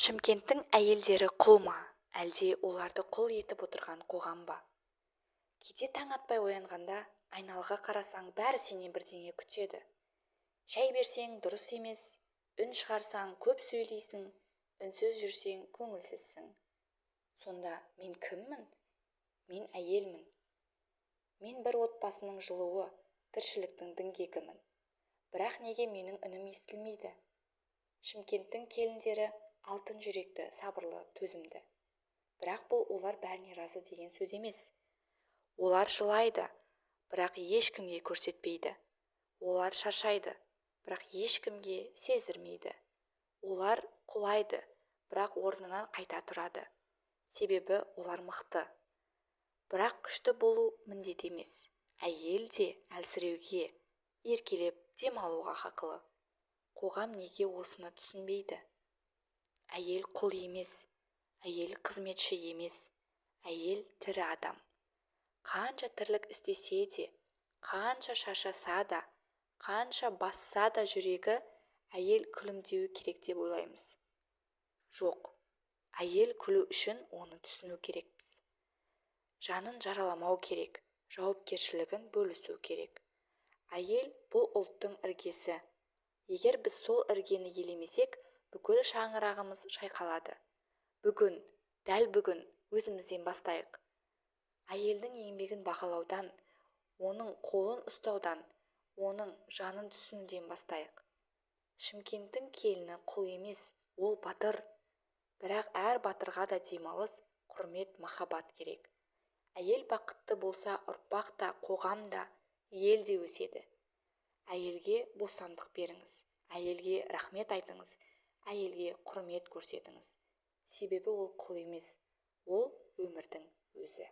Шымкенттің әйелдері құл ма, әлде оларды құл етіп отырған қоғам ба? Кейде таң атпай оянғанда айналаға қарасаң, бәрі сенен бірдеңе күтеді. Шай берсең дұрыс емес, үн шығарсаң көп сөйлейсің, үнсіз жүрсең көңілсізсің. Сонда мен кіммін? Мен әйелмін. Мен бір отбасының жылуы, тіршіліктің діңгегімін. Бірақ неге менің үнім естілмейді? Шымкенттің келіндері алтын жүректі, сабырлы, төзімді. Бірақ бұл олар бәріне разы деген сөз емес. Олар жылайды, бірақ ешкімге көрсетпейді. Олар шаршайды, бірақ ешкімге сездірмейді. Олар құлайды, бірақ орнынан қайта тұрады. Себебі олар мықты. Бірақ күшті болу міндет емес. Әйел де әлсіреуге, еркелеп демалуға хақылы. Қоғам неге осыны түсінбейді? Әйел құл емес, әйел қызметші емес, әйел тірі адам. Қанша тірлік істесе де, қанша шаршаса да, қанша басса да жүрегі, әйел күлімдеуі керек деп ойлаймыз. Жоқ, әйел күлу үшін оны түсіну керекпіз. Жанын жараламау керек, жауапкершілігін бөлісу керек. Әйел бұл ұлттың іргесі. Егер біз сол іргені елемесек, бүкіл шаңырағымыз шайқалады. Бүгін, дәл бүгін өзімізден бастайық. Әйелдің еңбегін бағалаудан, оның қолын ұстаудан, оның жанын түсінуден бастайық. Шымкенттің келіні құл емес, ол батыр. Бірақ әр батырға да демалыс, құрмет, махаббат керек. Әйел бақытты болса, ұрпақ та, қоғам да, ел де өседі. Әйелге бостандық беріңіз. Әйелге рахмет айтыңыз. Әйелге құрмет көрсетіңіз. Себебі ол құл емес, ол өмірдің өзі.